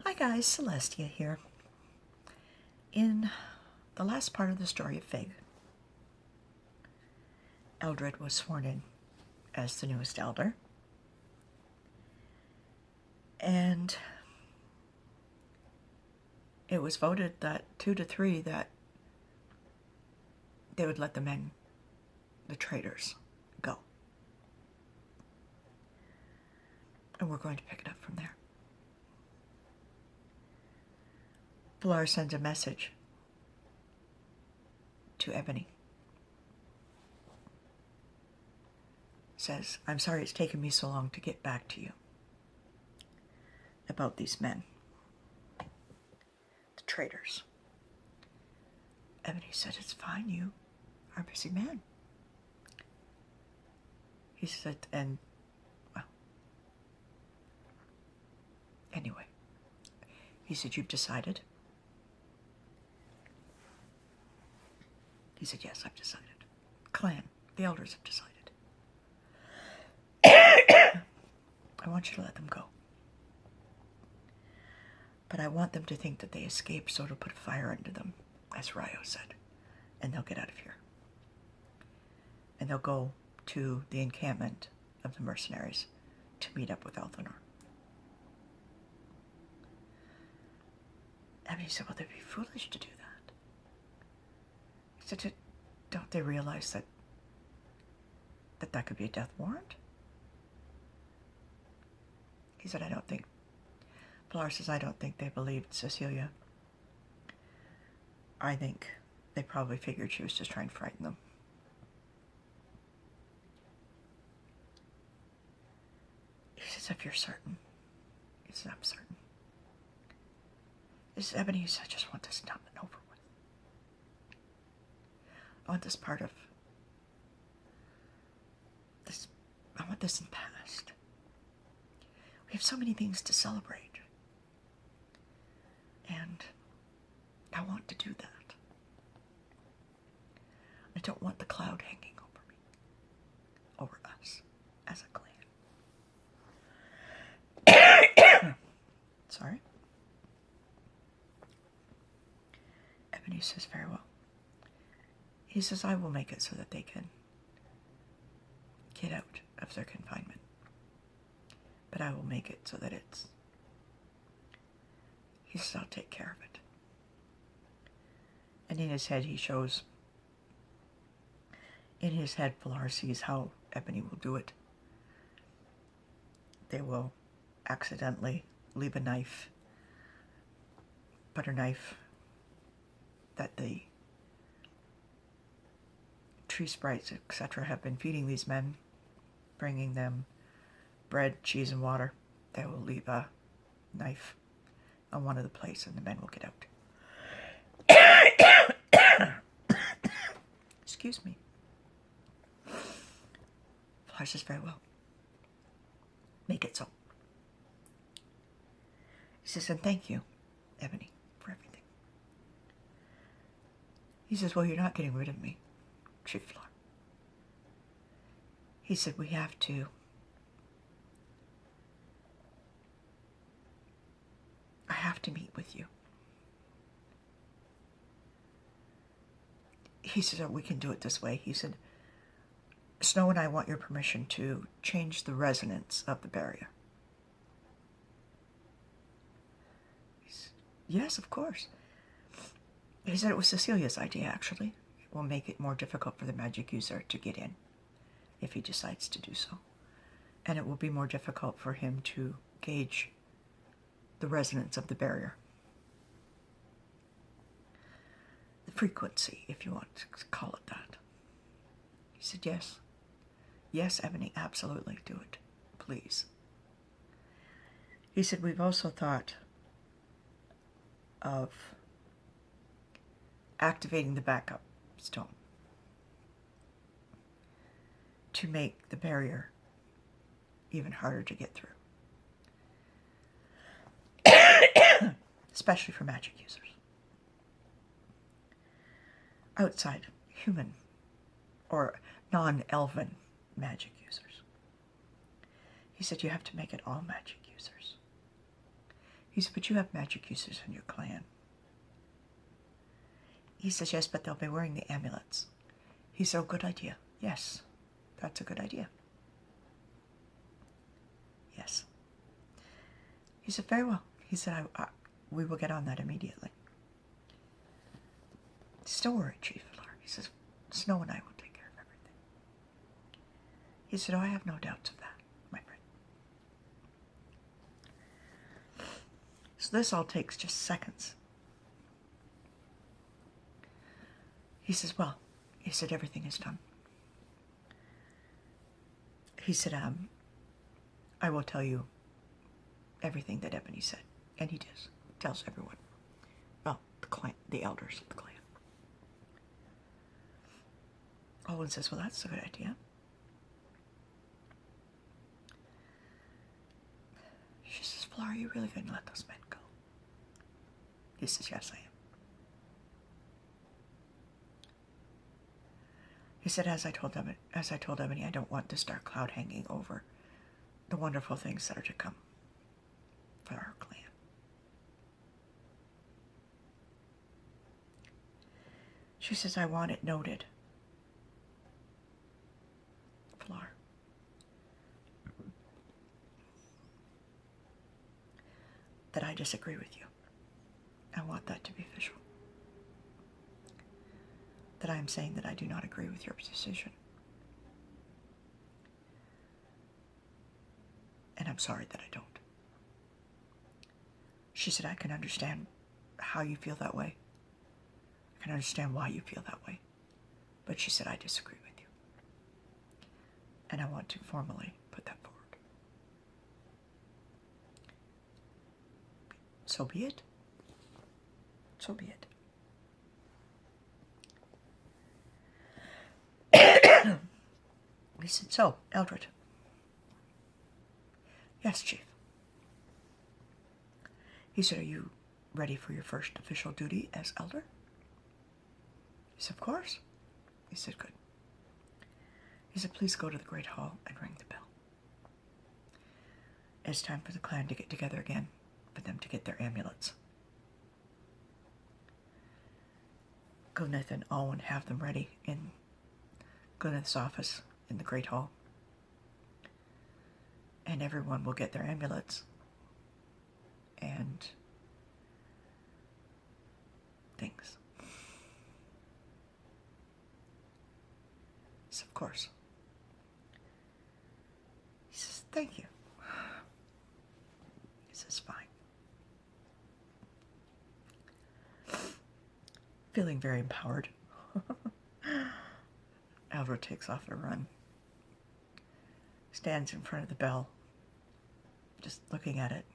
Hi guys, Celestia here. In the last part of the story of Fig, Eldred was sworn in as the newest elder. And it was voted that 2 to 3 that they would let the men, the traitors, go. And we're going to pick it up from there. Pilar sends a message to Ebony. Says, I'm sorry it's taken me so long to get back to you about these men, the traitors. Ebony said, it's fine, you are a busy man. He said, and, well, anyway, he said, you've decided? He said, yes, I've decided. Clan, the elders have decided. I want you to let them go. But I want them to think that they escaped, so it'll put a fire under them, as Ryo said. And they'll get out of here. And they'll go to the encampment of the mercenaries to meet up with Elthanor. Ebony said, well, they'd be foolish to do that. He said, don't they realize that could be a death warrant? He said, I don't think. Pilar says, I don't think they believed Cecilia. I think they probably figured she was just trying to frighten them. He says, if you're certain. He says, I'm certain. He says, Ebony, he says, I just want this done and over with. I want this part of this, I want this in the past. We have so many things to celebrate. And I want to do that. I don't want the cloud hanging over me, over us as a clan. Sorry. Ebony says, very well. He says, I will make it so that they can get out of their confinement. But I will make it so that it's... He says, I'll take care of it. And in his head, he shows... In his head, Pilar sees how Ebony will do it. They will accidentally leave a knife, butter knife, that the tree sprites, etc., have been feeding these men, bringing them bread, cheese, and water. They will leave a knife on one of the plates, and the men will get out. Excuse me. Pilar says, very well. Make it so. He says, and thank you, Ebony, for everything. He says, well, you're not getting rid of me, Chief Pilar. He said, we have to... I have to meet with you. He said, oh, we can do it this way. He said, Snow and I want your permission to change the resonance of the barrier. He said, yes, of course. He said it was Cecilia's idea, actually. It will make it more difficult for the magic user to get in, if he decides to do so. And it will be more difficult for him to gauge the resonance of the barrier. The frequency, if you want to call it that. He said, yes. Yes, Ebony, absolutely, do it. Please. He said, we've also thought of activating the backup stone to make the barrier even harder to get through. Especially for magic users. Outside human or non-elven magic users. He said, you have to make it all magic users. He said, but you have magic users in your clan. He says, yes, but they'll be wearing the amulets. He said, oh, good idea. Yes, that's a good idea. Yes. He said, very well. He said, we will get on that immediately. Don't worry, Chief Alar. He says, Snow and I will take care of everything. He said, oh, I have no doubts of that, my friend. So this all takes just seconds. He says, well, he said, everything is done. He said, I will tell you everything that Ebony said. And he does. Tells everyone. Well, the elders of the clan. Olin says, well, that's a good idea. She says, Flora, are you really going to let those men go? He says, yes, I am. He said, as I told Ebony, I don't want this dark cloud hanging over the wonderful things that are to come for our clan. She says, I want it noted, Flar, that I disagree with you. I want that to be official. That I am saying that I do not agree with your decision. And I'm sorry that I don't. She said, I can understand how you feel that way. I can understand why you feel that way. But she said, I disagree with you. And I want to formally put that forward. So be it. So be it. He said, so, Eldred. Yes, Chief. He said, are you ready for your first official duty as Elder? He said, of course. He said, good. He said, please go to the Great Hall and ring the bell. It's time for the clan to get together again, for them to get their amulets. Gwyneth and Alwyn have them ready in Gwyneth's office in the Great Hall. And everyone will get their amulets. And things. So, of course. He says, thank you. He says, fine. Feeling very empowered. Alvaro takes off at a run. Stands in front of the bell, just looking at it.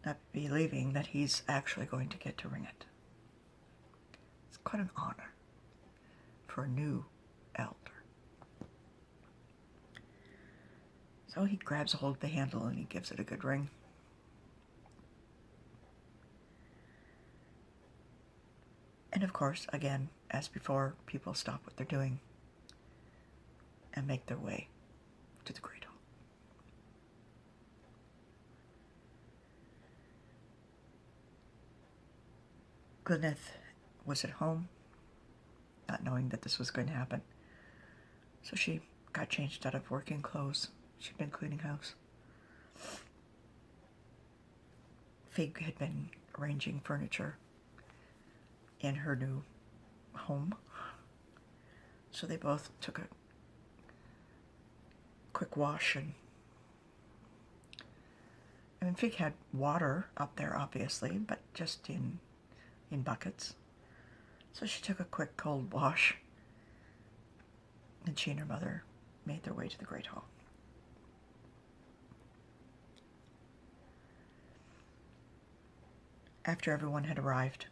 Not believing that he's actually going to get to ring it. It's quite an honor for a new elder. So he grabs a hold of the handle and he gives it a good ring. And of course, again, as before, people stop what they're doing and make their way to the Great Hall. Gwyneth was at home, not knowing that this was going to happen. So she got changed out of working clothes. She'd been cleaning house. Fig had been arranging furniture in her new home. So they both took a quick wash, and I mean, Fig had water up there, obviously, but just in buckets. So she took a quick cold wash, and she and her mother made their way to the Great Hall. After everyone had arrived,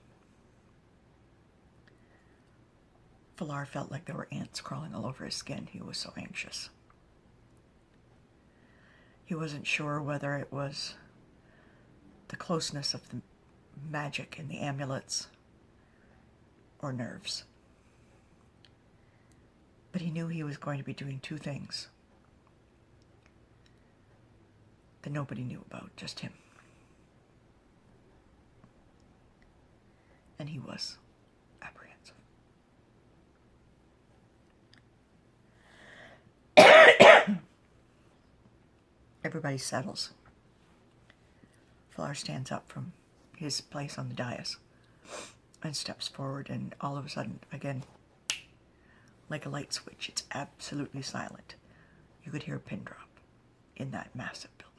Falar felt like there were ants crawling all over his skin. He was so anxious. He wasn't sure whether it was the closeness of the magic in the amulets or nerves. But he knew he was going to be doing two things. that nobody knew about, just him. And he was apprehensive. Everybody settles. Fuller stands up from his place on the dais and steps forward, and all of a sudden, again, like a light switch, it's absolutely silent. You could hear a pin drop in that massive building.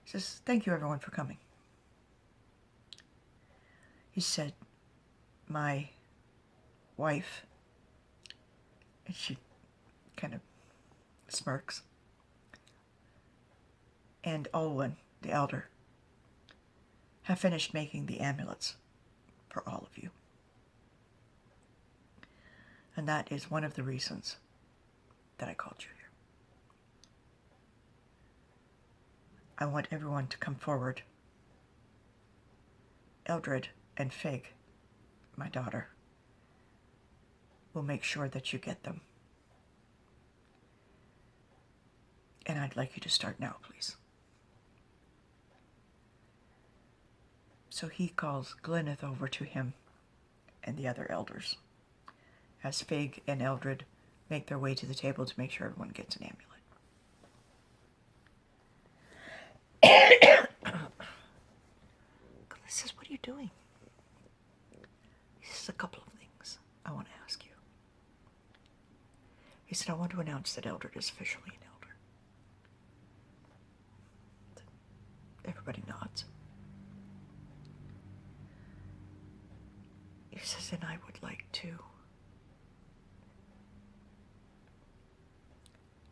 He says, "Thank you everyone for coming." He said, "My wife," and she kind of smirks, "and Olwen, the elder, have finished making the amulets for all of you. And that is one of the reasons that I called you here. I want everyone to come forward. Eldred and Fig, my daughter, will make sure that you get them. And I'd like you to start now, please." So he calls Glyneth over to him and the other elders, as Fig and Eldred make their way to the table to make sure everyone gets an amulet. Glyneth says, "What are you doing?" He says, "A couple of things I want to ask you." He said, "I want to announce that Eldred is officially an elder." Everybody nods. He says, "And I would like to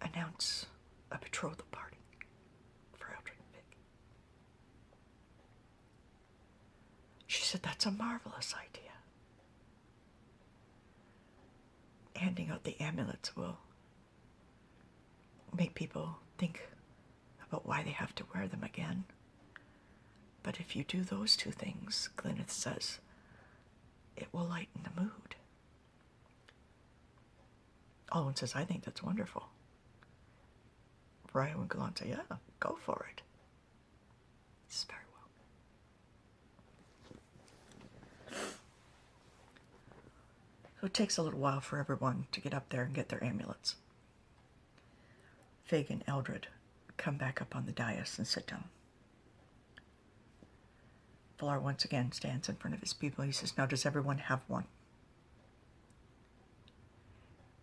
announce a betrothal party for Eldred and Fig." She said, "That's a marvelous idea. Handing out the amulets will make people think about why they have to wear them again. But if you do those two things," Glyneth says, "it will lighten the mood." Olwen says, "I think that's wonderful." Ryan would go on and say, "Yeah, go for it." This is very well. So it takes a little while for everyone to get up there and get their amulets. Fig and Eldred come back up on the dais and sit down. Fuller once again stands in front of his people. He says, "Now, does everyone have one?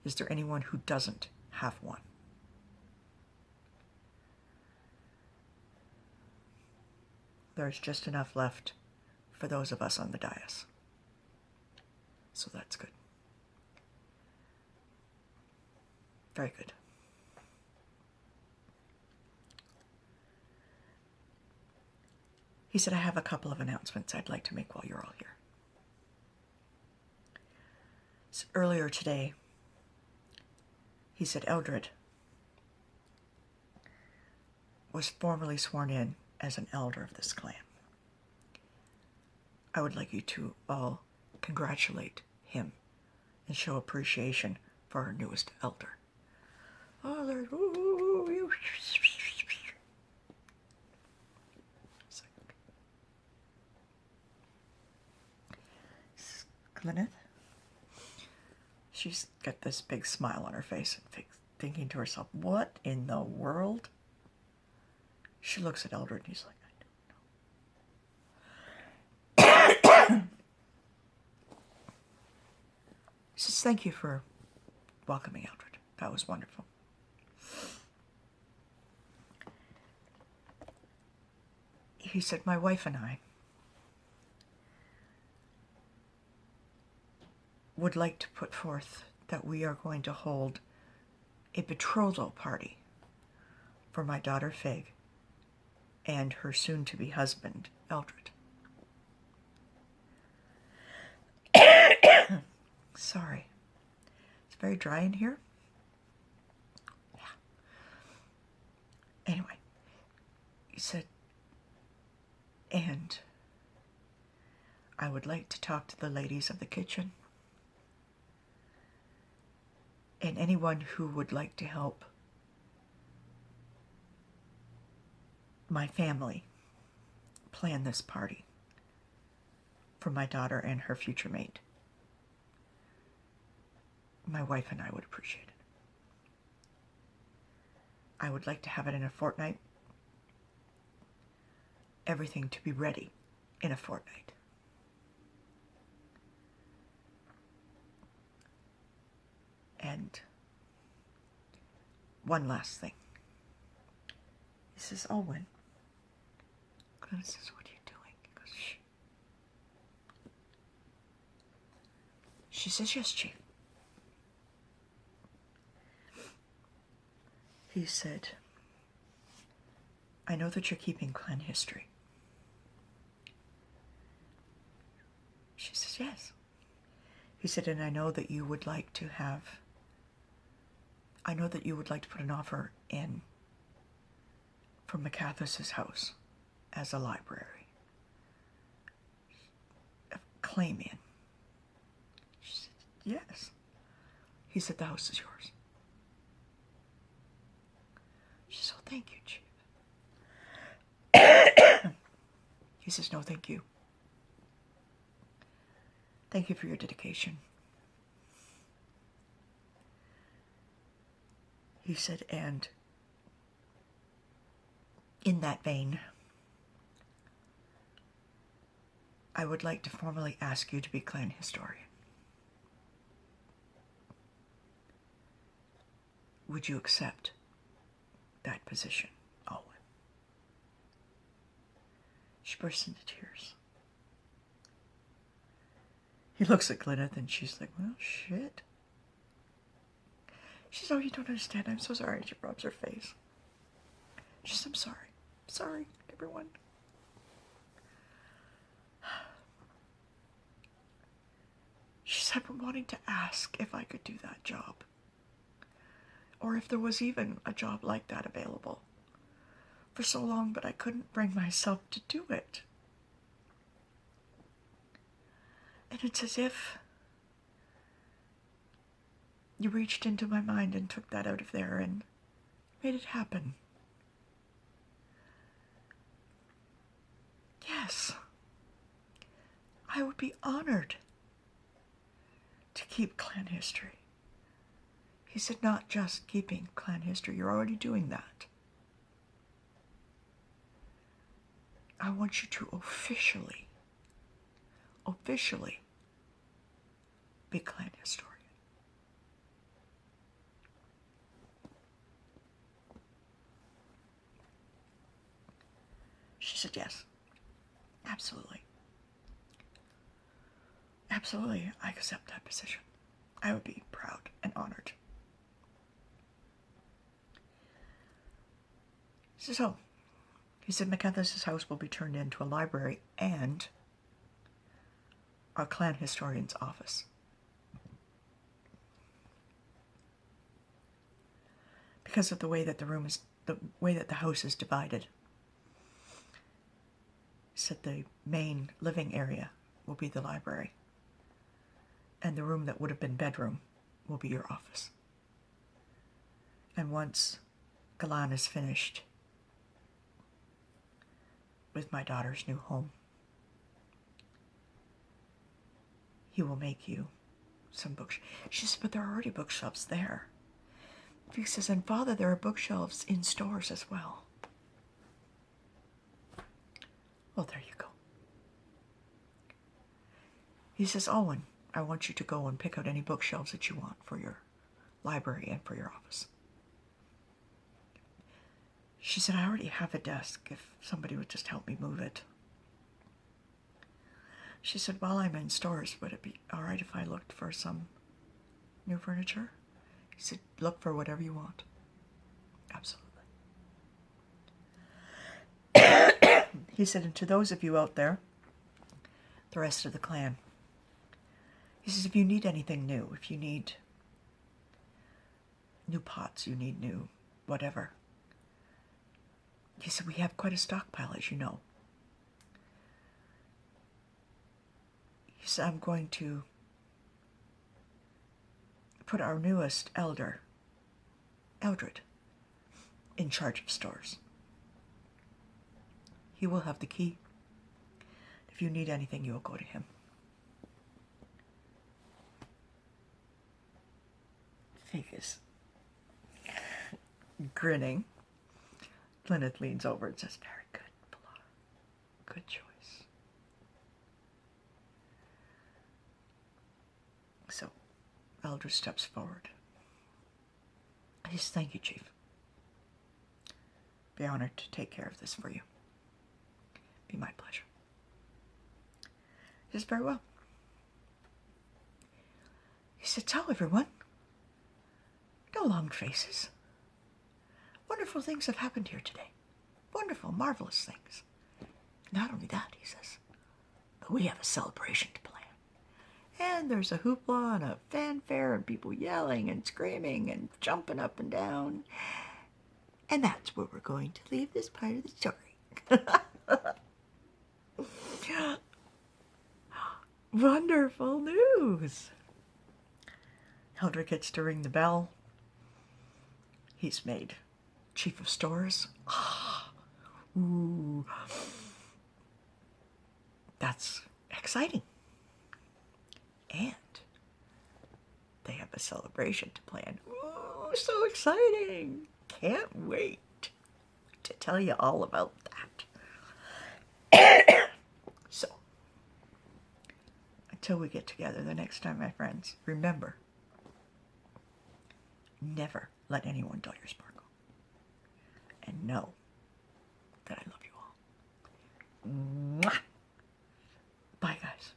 Is there anyone who doesn't have one?" There's just enough left for those of us on the dais. So that's good. Very good. He said, "I have a couple of announcements I'd like to make while you're all here." So earlier today, he said, Eldred was formally sworn in as an elder of this clan. I would like you to all congratulate him and show appreciation for our newest elder. Oh, there's... Glyneth, she's got this big smile on her face and thinking to herself, what in the world? She looks at Eldred and he's like, I don't know. He says, "Thank you for welcoming Eldred. That was wonderful." He said, "My wife and I would like to put forth that we are going to hold a betrothal party for my daughter Fig and her soon-to-be husband, Eldred." Sorry. It's very dry in here. Yeah. Anyway, he said, "And I would like to talk to the ladies of the kitchen and anyone who would like to help my family plan this party for my daughter and her future mate, my wife and I would appreciate it. I would like to have it in a fortnight. Everything to be ready in a fortnight. And one last thing. He says, Owen. Glenn says, what are you doing? He goes, shh. She says, yes, Chief. He said, I know that you're keeping clan history. She says, yes. He said, and I know that you would like to put an offer in for McCathis' house as a library. A claim in. She said, yes. He said, the house is yours. She said, oh, thank you, Chief. He says, no, thank you. Thank you for your dedication. He said, and in that vein, I would like to formally ask you to be clan historian. Would you accept that position, Owen? She bursts into tears. He looks at Gwyneth and she's like, well, shit. She says, oh, you don't understand. I'm so sorry. She rubs her face. She says, I'm sorry. Sorry, everyone. She said, I've been wanting to ask if I could do that job. Or if there was even a job like that available for so long, but I couldn't bring myself to do it. And it's as if you reached into my mind and took that out of there and made it happen. Yes, I would be honored to keep clan history. He said, not just keeping clan history, you're already doing that. I want you to officially be clan historian. She said, yes, absolutely. Absolutely, I accept that position. I would be proud and honored. He says, oh. He said, McCathis' house will be turned into a library and a clan historian's office. Because of the way that the house is divided. He said the main living area will be the library. And the room that would have been bedroom will be your office. And once Galan is finished with my daughter's new home, he will make you some books. She says, but there are already bookshelves there. He says, and Father, there are bookshelves in stores as well. Well, there you go. He says, Owen, I want you to go and pick out any bookshelves that you want for your library and for your office. She said, I already have a desk if somebody would just help me move it. She said, while I'm in stores, would it be all right if I looked for some new furniture? He said, look for whatever you want. Absolutely. He said, and to those of you out there, the rest of the clan, he says, if you need anything new, if you need new pots, you need new whatever. He said, we have quite a stockpile, as you know. He said, I'm going to put our newest elder, Eldred, in charge of stores. He will have the key. If you need anything, you will go to him. Fig is grinning. Lynette leans over and says, very good, Bella. Good choice. So, Eldridge steps forward. I just thank you, Chief. Be honored to take care of this for you. Be my pleasure. He says, very well. He said, so everyone, no long faces. Wonderful things have happened here today. Wonderful, marvelous things. Not only that, he says, but we have a celebration to plan. And there's a hoopla and a fanfare and people yelling and screaming and jumping up and down. And that's where we're going to leave this part of the story. Wonderful news. Eldrick gets to ring the bell. He's made chief of stores. Ooh. That's exciting. And they have a celebration to plan. Ooh, so exciting. Can't wait to tell you all about that. So, until we get together the next time, my friends, remember, never let anyone dull your sparkle. And know that I love you all. Mwah. Bye, guys.